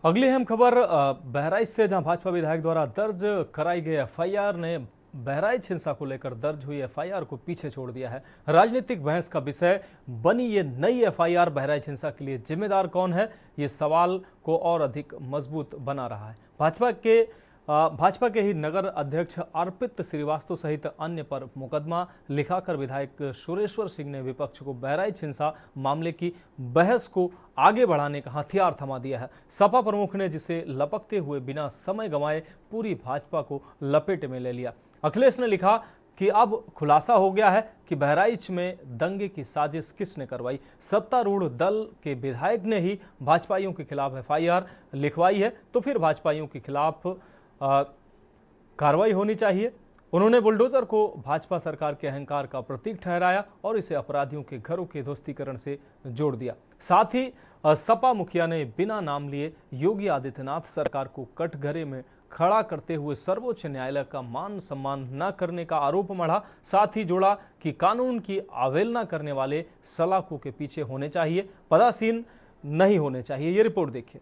अगली अहम खबर बहराइच से, जहां भाजपा विधायक द्वारा दर्ज कराई गई एफआईआर ने बहराइच हिंसा को लेकर दर्ज हुई एफआईआर को पीछे छोड़ दिया है। राजनीतिक बहस का विषय बनी ये नई एफआईआर बहराइच हिंसा के लिए जिम्मेदार कौन है, ये सवाल को और अधिक मजबूत बना रहा है। भाजपा के ही नगर अध्यक्ष अर्पित श्रीवास्तव सहित अन्य पर मुकदमा लिखाकर विधायक सुरेश्वर सिंह ने विपक्ष को बहराइच हिंसा मामले की बहस को आगे बढ़ाने का हथियार थमा दिया है। सपा प्रमुख ने जिसे लपकते हुए बिना समय गंवाए पूरी भाजपा को लपेटे में ले लिया। अखिलेश ने लिखा कि अब खुलासा हो गया है कि बहराइच में दंगे की साजिश किसने करवाई। सत्तारूढ़ दल के विधायक ने ही भाजपाइयों के खिलाफ एफआईआर लिखवाई है, तो फिर भाजपाइयों के खिलाफ कार्रवाई होनी चाहिए। उन्होंने बुलडोजर को भाजपा सरकार के अहंकार का प्रतीक ठहराया और इसे अपराधियों के घरों के ध्वस्तीकरण से जोड़ दिया। साथ ही सपा मुखिया ने बिना नाम लिए योगी आदित्यनाथ सरकार को कटघरे में खड़ा करते हुए सर्वोच्च न्यायालय का मान सम्मान न करने का आरोप मढ़ा। साथ ही जोड़ा कि कानून की अवहेलना करने वाले सलाखों के पीछे होने चाहिए, पदासीन नहीं होने चाहिए। ये रिपोर्ट देखिए।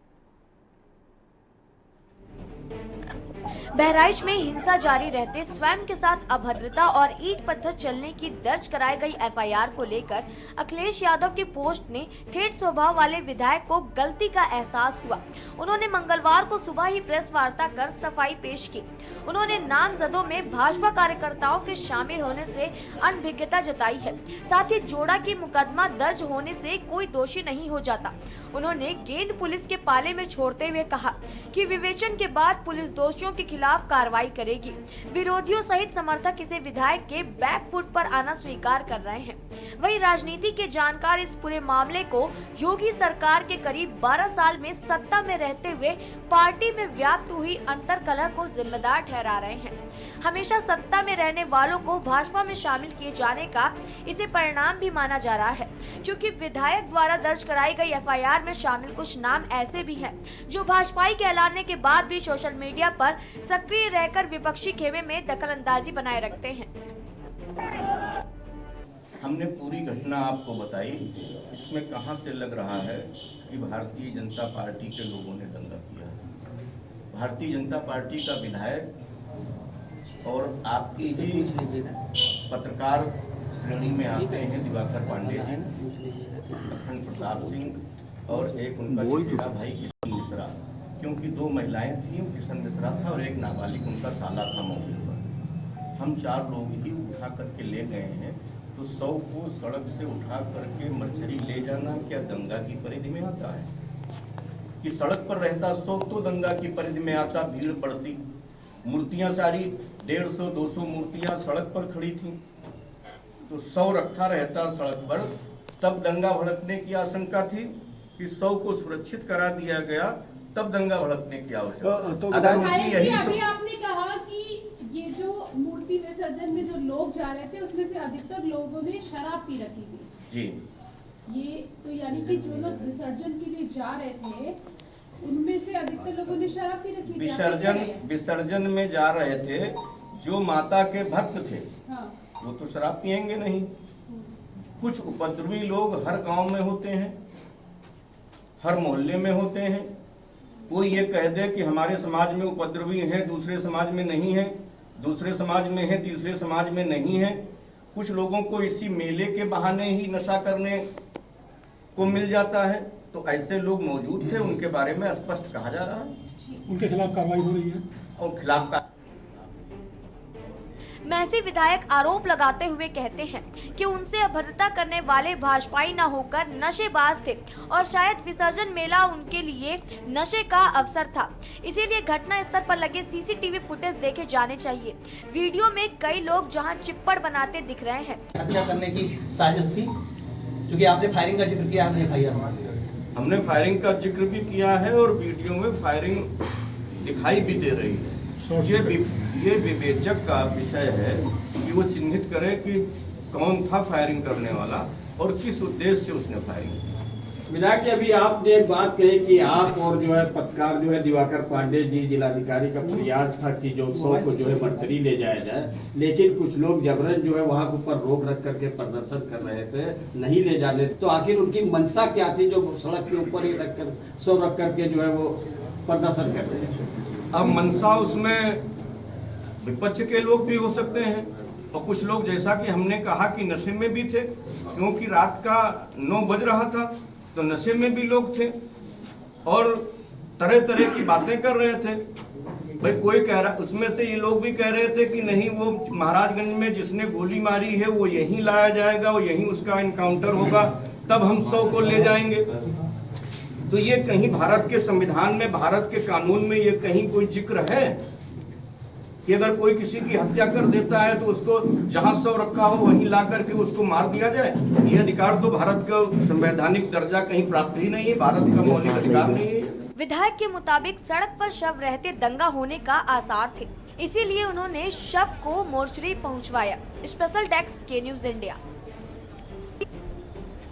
बहराइच में हिंसा जारी रहते स्वयं के साथ अभद्रता और ईंट पत्थर चलने की दर्ज कराई गई एफआईआर को लेकर अखिलेश यादव के पोस्ट ने ठेठ स्वभाव वाले विधायक को गलती का एहसास हुआ। उन्होंने मंगलवार को सुबह ही प्रेस वार्ता कर सफाई पेश की। उन्होंने नामजदों में भाजपा कार्यकर्ताओं के शामिल होने से अनभिज्ञता जताई है। साथ ही जोड़ा की मुकदमा दर्ज होने से कोई दोषी नहीं हो जाता। उन्होंने गेंद पुलिस के पाले में छोड़ते हुए कहा कि विवेचन के बाद पुलिस दोषियों के खिलाफ कार्रवाई करेगी। विरोधियों सहित समर्थक इसे विधायक के बैकफुट पर आना स्वीकार कर रहे हैं। वहीं राजनीति के जानकार इस पूरे मामले को योगी सरकार के करीब 12 साल में सत्ता में रहते हुए पार्टी में व्याप्त हुई अंतर्कलह को जिम्मेदार ठहरा रहे हैं। हमेशा सत्ता में रहने वालों को भाजपा में शामिल किए जाने का इसे परिणाम भी माना जा रहा है, क्योंकि विधायक द्वारा दर्ज कराई गई एफआईआर में शामिल कुछ नाम ऐसे भी हैं जो भाजपाई कहलाने के बाद भी सोशल मीडिया पर सक्रिय रहकर विपक्षी खेमे में दखलंदाजी बनाए रखते हैं। हमने पूरी घटना आपको बताई। इसमें कहां से लग रहा है कि भारतीय जनता पार्टी के लोगों ने दंगा किया। भारतीय जनता पार्टी का विधायक और आपकी ही पत्रकार श्रेणी में आते हैं दिवाकर पांडे जी, लखन प्रताप सिंह और एक उनका छोटा भाई किशन मिश्रा, क्योंकि 2 महिलाएं थीं, किशन मिश्रा था और एक नाबालिग उनका साला था मौके पर। हम 4 लोग ही उठा करके ले गए हैं। तो 100 को सड़क से उठा करके मर्चरी ले जाना क्या दंगा की परिधि में आता है? कि सड़क पर रहता 100 तो दंगा की परिधि में आता, भीड़ पड़ती। मूर्तियां सारी 150-200 मूर्तियां सड़क पर खड़ी थी, तो 100 रखा रहता सड़क पर, तब दंगा भड़कने की आशंका थी। कि 100 को सुरक्षित करा दिया गया, तब दंगा भड़कने की आवश्यकता। अगर उनकी यही अभी आपने कहा कि ये जो मूर्ति विसर्जन में जो लोग जा रहे थे उसमें से अधिकतर लोगों ने शराब पी रखी थी जी। ये तो यानी कि जो लोग विसर्जन के लिए जा रहे थे उनमें से अधिकतर लोगों ने शराब पी रखी थी। विसर्जन में जा रहे थे जो माता के भक्त थे, हाँ। वो तो शराब पिएंगे नहीं। कुछ उपद्रवी लोग हर गांव में होते हैं, हर मोहल्ले में होते हैं। कोई ये कह दे कि हमारे समाज में उपद्रवी हैं, दूसरे समाज में नहीं है, दूसरे समाज में है, तीसरे समाज में नहीं है। कुछ लोगों को इसी मेले के बहाने ही नशा करने को मिल जाता है। तो ऐसे लोग मौजूद थे, उनके बारे में स्पष्ट कहा जा रहा है। उनके खिलाफ कार्रवाई हो रही है और खिलाफ का महसी विधायक आरोप लगाते हुए कहते हैं कि उनसे अभद्रता करने वाले भाजपाई न होकर नशेबाज थे और शायद विसर्जन मेला उनके लिए नशे का अवसर था। इसीलिए घटना स्थल पर लगे सीसीटीवी फुटेज देखे जाने चाहिए। वीडियो में कई लोग जहां चिप्पड़ बनाते दिख रहे हैं। हत्या करने की साजिश थी, क्योंकि आपने फायरिंग का जिक्र किया। हमने फायरिंग का जिक्र भी किया है और वीडियो में फायरिंग दिखाई भी दे रही है। ये विवेचक का विषय है कि वो चिन्हित करे कि कौन था फायरिंग करने वाला और किस उद्देश्य से उसने फायरिंग की। विधायक जी, अभी आपने एक बात कही कि आप और जो है पत्रकार जो है दिवाकर पांडे जी, जिलाधिकारी का प्रयास था कि जो 100 को जो है मर्चरी ले जाया जाए, लेकिन कुछ लोग जबरन जो है वहां के ऊपर रोक रख करके प्रदर्शन कर रहे थे, नहीं ले जाने। तो आखिर उनकी मंशा क्या थी जो सड़क के ऊपर ही रख कर 100 रख करके जो है वो प्रदर्शन कर रहे हैं। अब मंशा उसमें विपक्ष के लोग भी हो सकते हैं और कुछ लोग, जैसा कि हमने कहा, कि नशे में भी थे, क्योंकि रात का 9 बज रहा था, तो नशे में भी लोग थे और तरह तरह की बातें कर रहे थे। भाई कोई कह रहा, उसमें से ये लोग भी कह रहे थे कि नहीं, वो महाराजगंज में जिसने गोली मारी है वो यहीं लाया जाएगा, वो यहीं उसका इनकाउंटर होगा, तब हम 100 को ले जाएंगे। तो ये कहीं भारत के संविधान में, भारत के कानून में ये कहीं कोई जिक्र है कि अगर कोई किसी की हत्या कर देता है तो उसको जहां 100 रखा हो वहीं ला करके उसको मार दिया जाए? ये अधिकार तो भारत का संवैधानिक दर्जा कहीं प्राप्त ही नहीं है, भारत का मौलिक अधिकार नहीं है। विधायक के मुताबिक सड़क पर शव रहते दंगा होने का आसार थे, इसीलिए उन्होंने शव को मोर्चरी पहुंचवाया। स्पेशल डेस्क के न्यूज़ इंडिया।